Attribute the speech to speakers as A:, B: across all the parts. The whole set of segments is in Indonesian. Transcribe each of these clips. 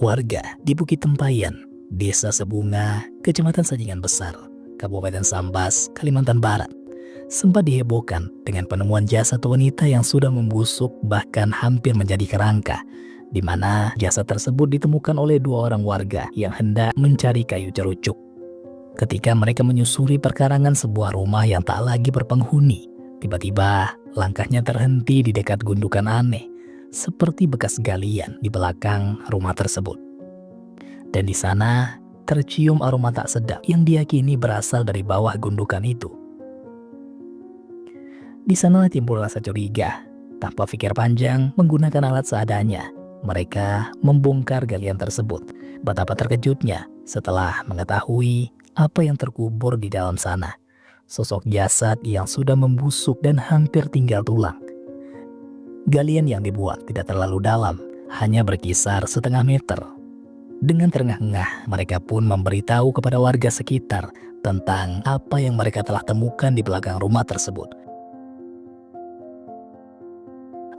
A: Warga di Bukit Tempayan, Desa Sebunga, Kecamatan Sajingan Besar, Kabupaten Sambas, Kalimantan Barat, sempat dihebohkan dengan penemuan jasad wanita yang sudah membusuk bahkan hampir menjadi kerangka, di mana jasad tersebut ditemukan oleh dua orang warga yang hendak mencari kayu cerucuk. Ketika mereka menyusuri perkarangan sebuah rumah yang tak lagi berpenghuni, tiba-tiba langkahnya terhenti di dekat gundukan aneh, seperti bekas galian di belakang rumah tersebut. Dan di sana tercium aroma tak sedap yang diyakini berasal dari bawah gundukan itu. Di sana timbul rasa curiga. Tanpa pikir panjang, menggunakan alat seadanya, mereka membongkar galian tersebut. Betapa terkejutnya setelah mengetahui apa yang terkubur di dalam sana. Sosok jasad yang sudah membusuk dan hampir tinggal tulang. Galian yang dibuat tidak terlalu dalam, hanya berkisar setengah meter. Dengan terengah-engah, mereka pun memberitahu kepada warga sekitar tentang apa yang mereka telah temukan di belakang rumah tersebut.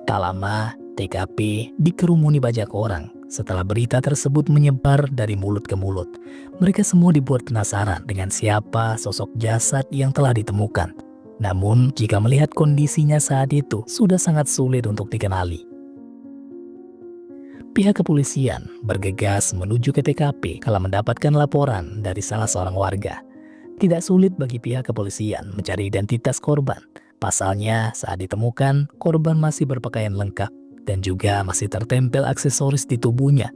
A: Tak lama, TKP dikerumuni banyak orang. Setelah berita tersebut menyebar dari mulut ke mulut, mereka semua dibuat penasaran dengan siapa sosok jasad yang telah ditemukan. Namun, jika melihat kondisinya saat itu, sudah sangat sulit untuk dikenali. Pihak kepolisian bergegas menuju ke TKP kala mendapatkan laporan dari salah seorang warga. Tidak sulit bagi pihak kepolisian mencari identitas korban. Pasalnya, saat ditemukan, korban masih berpakaian lengkap dan juga masih tertempel aksesoris di tubuhnya.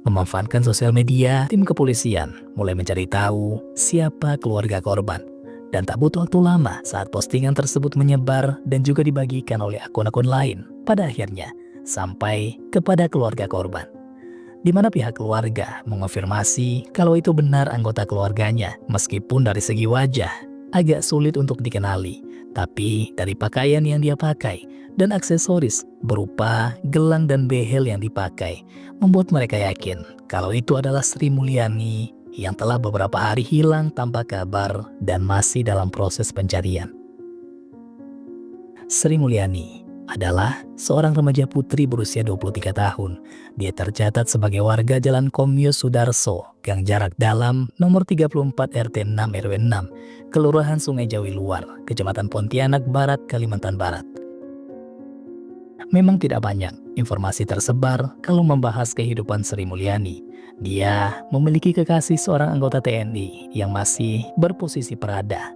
A: Memanfaatkan sosial media, tim kepolisian mulai mencari tahu siapa keluarga korban. Dan tak butuh waktu lama saat postingan tersebut menyebar dan juga dibagikan oleh akun-akun lain. Pada akhirnya, sampai kepada keluarga korban. Di mana pihak keluarga mengonfirmasi kalau itu benar anggota keluarganya. Meskipun dari segi wajah, agak sulit untuk dikenali. Tapi dari pakaian yang dia pakai dan aksesoris berupa gelang dan behel yang dipakai, membuat mereka yakin kalau itu adalah Sri Mulyani yang telah beberapa hari hilang tanpa kabar dan masih dalam proses pencarian. Sri Mulyani adalah seorang remaja putri berusia 23 tahun. Dia tercatat sebagai warga Jalan Komyo Sudarso, Gang Jarak Dalam, nomor 34 RT 6 RW 6, Kelurahan Sungai Jawi Luar, Kecamatan Pontianak Barat, Kalimantan Barat. Memang tidak banyak informasi tersebar kalau membahas kehidupan Sri Mulyani. Dia memiliki kekasih seorang anggota TNI yang masih berposisi perada.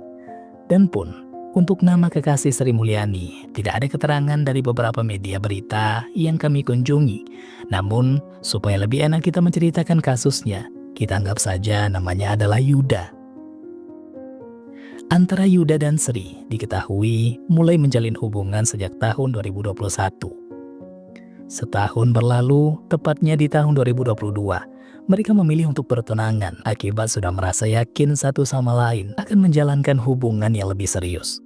A: Dan pun, untuk nama kekasih Sri Mulyani, tidak ada keterangan dari beberapa media berita yang kami kunjungi. Namun, supaya lebih enak kita menceritakan kasusnya, kita anggap saja namanya adalah Yuda. Antara Yuda dan Sri diketahui mulai menjalin hubungan sejak tahun 2021. Setahun berlalu, tepatnya di tahun 2022, mereka memilih untuk bertunangan akibat sudah merasa yakin satu sama lain akan menjalankan hubungan yang lebih serius.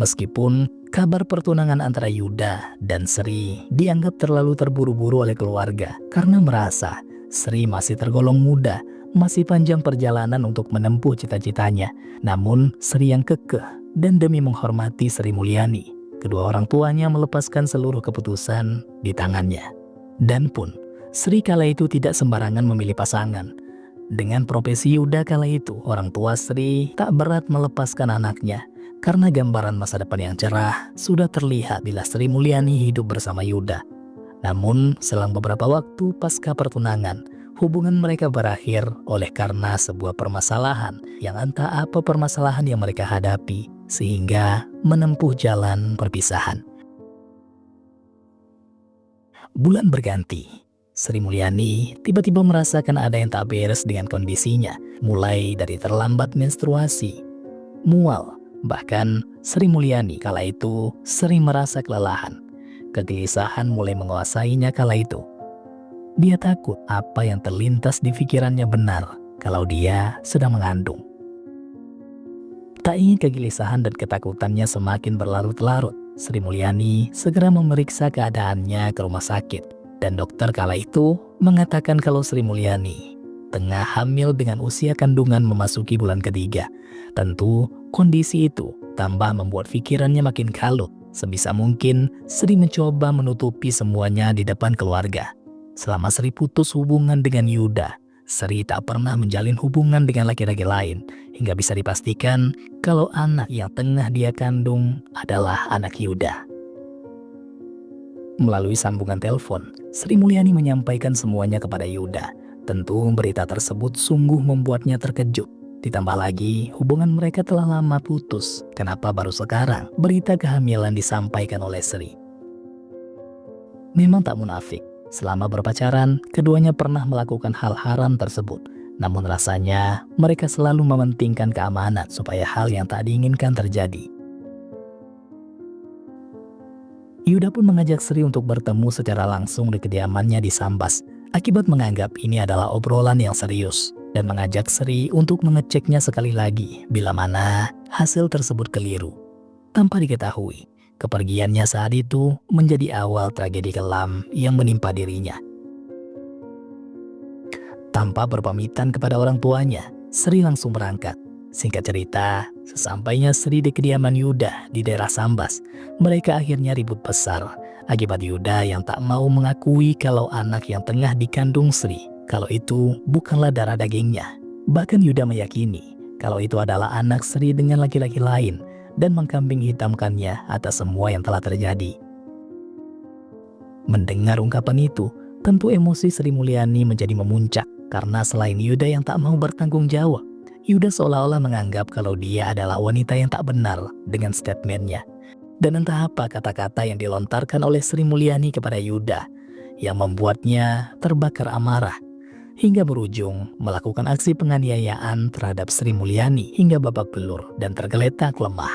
A: Meskipun kabar pertunangan antara Yuda dan Sri dianggap terlalu terburu-buru oleh keluarga karena merasa Sri masih tergolong muda, masih panjang perjalanan untuk menempuh cita-citanya. Namun Sri yang kekeh dan demi menghormati Sri Mulyani, kedua orang tuanya melepaskan seluruh keputusan di tangannya. Dan pun Sri kala itu tidak sembarangan memilih pasangan. Dengan profesi Yuda kala itu, orang tua Sri tak berat melepaskan anaknya karena gambaran masa depan yang cerah sudah terlihat bila Sri Mulyani hidup bersama Yuda. Namun, selang beberapa waktu pasca pertunangan, hubungan mereka berakhir oleh karena sebuah permasalahan yang entah apa permasalahan yang mereka hadapi sehingga menempuh jalan perpisahan. Bulan berganti. Sri Mulyani tiba-tiba merasakan ada yang tak beres dengan kondisinya, mulai dari terlambat menstruasi, mual, bahkan Sri Mulyani kala itu sering merasa kelelahan. Kegelisahan mulai menguasainya kala itu. Dia takut apa yang terlintas di pikirannya benar kalau dia sedang mengandung. Tak ingin kegelisahan dan ketakutannya semakin berlarut-larut, Sri Mulyani segera memeriksa keadaannya ke rumah sakit. Dan dokter kala itu mengatakan kalau Sri Mulyani tengah hamil dengan usia kandungan memasuki bulan ketiga. Tentu kondisi itu tambah membuat pikirannya makin kalut Sebisa mungkin, Sri mencoba menutupi semuanya di depan keluarga. Selama Sri putus hubungan dengan Yuda, Sri tak pernah menjalin hubungan dengan laki-laki lain, hingga bisa dipastikan kalau anak yang tengah dia kandung adalah anak Yuda. Melalui sambungan telepon, Sri Mulyani menyampaikan semuanya kepada Yuda. Tentu berita tersebut sungguh membuatnya terkejut. Ditambah lagi, hubungan mereka telah lama putus. Kenapa baru sekarang berita kehamilan disampaikan oleh Sri? Memang tak munafik, selama berpacaran, keduanya pernah melakukan hal haram tersebut. Namun rasanya, mereka selalu mementingkan keamanan supaya hal yang tak diinginkan terjadi. Yuda pun mengajak Sri untuk bertemu secara langsung di kediamannya di Sambas, akibat menganggap ini adalah obrolan yang serius. Dan mengajak Sri untuk mengeceknya sekali lagi bila mana hasil tersebut keliru. Tanpa diketahui, kepergiannya saat itu menjadi awal tragedi kelam yang menimpa dirinya. Tanpa berpamitan kepada orang tuanya, Sri langsung berangkat. Singkat cerita, sesampainya Sri di kediaman Yuda di daerah Sambas, mereka akhirnya ribut besar akibat Yuda yang tak mau mengakui kalau anak yang tengah dikandung Sri, kalau itu bukanlah darah dagingnya. Bahkan Yuda meyakini kalau itu adalah anak Sri dengan laki-laki lain dan mengkambing hitamkannya atas semua yang telah terjadi. Mendengar ungkapan itu, tentu emosi Sri Mulyani menjadi memuncak karena selain Yuda yang tak mau bertanggung jawab, Yuda seolah-olah menganggap kalau dia adalah wanita yang tak benar dengan statementnya. Dan entah apa kata-kata yang dilontarkan oleh Sri Mulyani kepada Yuda yang membuatnya terbakar amarah, hingga berujung melakukan aksi penganiayaan terhadap Sri Mulyani hingga babak belur dan tergeletak lemah.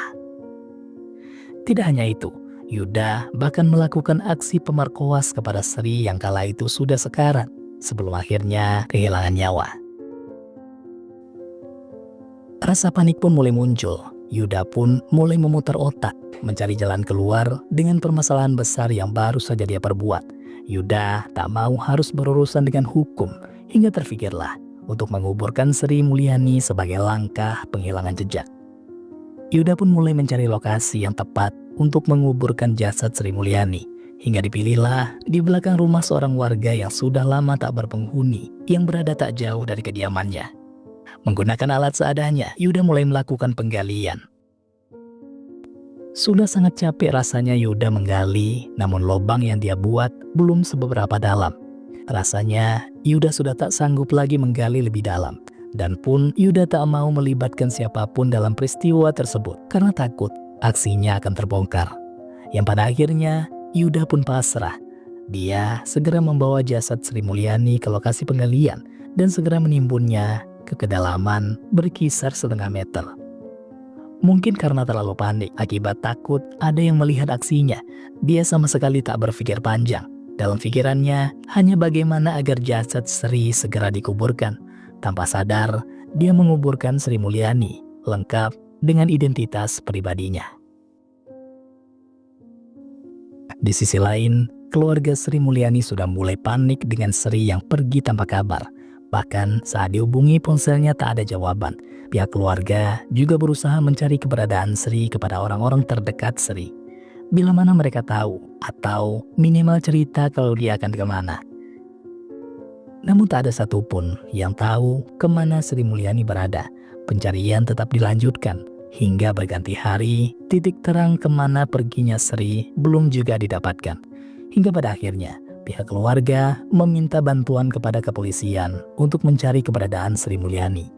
A: Tidak hanya itu, Yuda bahkan melakukan aksi pemerkoas kepada Sri yang kala itu sudah sekarat sebelum akhirnya kehilangan nyawa. Rasa panik pun mulai muncul. Yuda pun mulai memutar otak, mencari jalan keluar dengan permasalahan besar yang baru saja dia perbuat. Yuda tak mau harus berurusan dengan hukum, hingga terfikirlah untuk menguburkan Sri Mulyani sebagai langkah penghilangan jejak. Yuda pun mulai mencari lokasi yang tepat untuk menguburkan jasad Sri Mulyani, hingga dipilihlah di belakang rumah seorang warga yang sudah lama tak berpenghuni yang berada tak jauh dari kediamannya. Menggunakan alat seadanya, Yuda mulai melakukan penggalian. Sudah sangat capek rasanya Yuda menggali, namun lubang yang dia buat belum seberapa dalam. Rasanya Yuda sudah tak sanggup lagi menggali lebih dalam. Dan pun Yuda tak mau melibatkan siapapun dalam peristiwa tersebut karena takut aksinya akan terbongkar. Yang pada akhirnya Yuda pun pasrah. Dia segera membawa jasad Sri Mulyani ke lokasi penggalian dan segera menimbunnya ke kedalaman berkisar setengah meter. Mungkin karena terlalu panik akibat takut ada yang melihat aksinya, dia sama sekali tak berpikir panjang. Dalam pikirannya hanya bagaimana agar jasad Sri segera dikuburkan. Tanpa sadar, dia menguburkan Sri Mulyani lengkap dengan identitas pribadinya. Di sisi lain, keluarga Sri Mulyani sudah mulai panik dengan Sri yang pergi tanpa kabar. Bahkan saat dihubungi ponselnya tak ada jawaban. Pihak keluarga juga berusaha mencari keberadaan Sri kepada orang-orang terdekat Sri. Bila mana mereka tahu atau minimal cerita kalau dia akan kemana. Namun tak ada satupun yang tahu kemana Sri Mulyani berada. Pencarian tetap dilanjutkan hingga berganti hari. Titik terang kemana perginya Sri belum juga didapatkan. Hingga pada akhirnya pihak keluarga meminta bantuan kepada kepolisian untuk mencari keberadaan Sri Mulyani.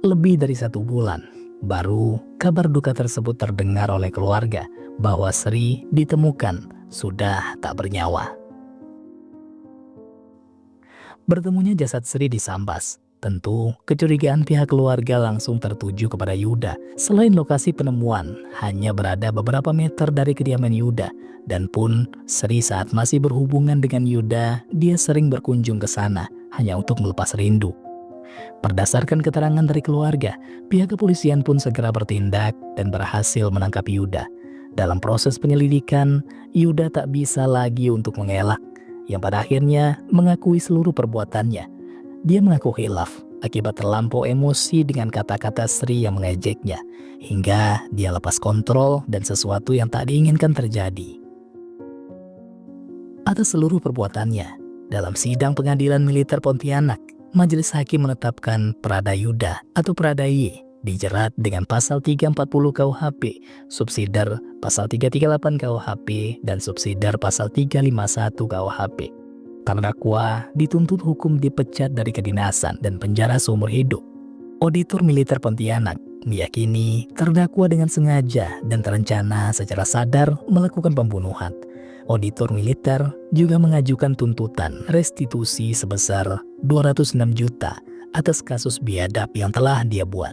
A: Lebih dari 1 bulan, baru kabar duka tersebut terdengar oleh keluarga bahwa Sri ditemukan sudah tak bernyawa. Bertemunya jasad Sri di Sambas, tentu kecurigaan pihak keluarga langsung tertuju kepada Yuda. Selain lokasi penemuan hanya berada beberapa meter dari kediaman Yuda, dan pun Sri saat masih berhubungan dengan Yuda, dia sering berkunjung ke sana hanya untuk melepas rindu. Berdasarkan keterangan dari keluarga, pihak kepolisian pun segera bertindak dan berhasil menangkap Yuda. Dalam proses penyelidikan, Yuda tak bisa lagi untuk mengelak, yang pada akhirnya mengakui seluruh perbuatannya. Dia mengaku khilaf akibat terlampau emosi dengan kata-kata Sri yang mengejeknya, hingga dia lepas kontrol dan sesuatu yang tak diinginkan terjadi. Atas seluruh perbuatannya, dalam sidang pengadilan militer Pontianak, majelis hakim menetapkan Pradayuda atau Pradaye dijerat dengan pasal 340 KUHP, subsidiar pasal 338 KUHP, dan subsidiar pasal 351 KUHP. Terdakwa dituntut hukum dipecat dari kedinasan dan penjara seumur hidup. Auditor militer Pontianak meyakini terdakwa dengan sengaja dan terencana secara sadar melakukan pembunuhan. Auditor militer juga mengajukan tuntutan restitusi sebesar 206 juta atas kasus biadab yang telah dia buat.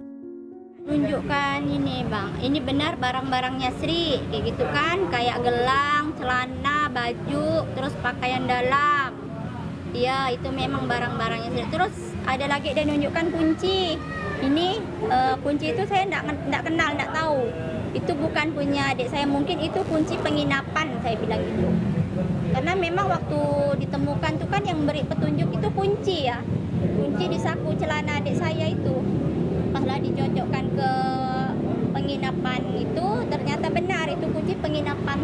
B: Tunjukkan ini bang, ini benar barang-barangnya Sri, kayak gitu kan, kayak gelang, celana, baju, terus pakaian dalam. Iya, itu memang barang-barangnya Sri. Terus ada lagi dia nunjukkan kunci. Ini kunci itu saya enggak kenal, enggak tahu. Itu bukan punya adik saya, mungkin itu kunci penginapan, saya bilang gitu. Karena memang waktu ditemukan tuh kan yang beri petunjuk itu kunci ya. Kunci di saku celana adik saya itu. Paslah dicocokkan ke penginapan itu, ternyata benar itu kunci penginapan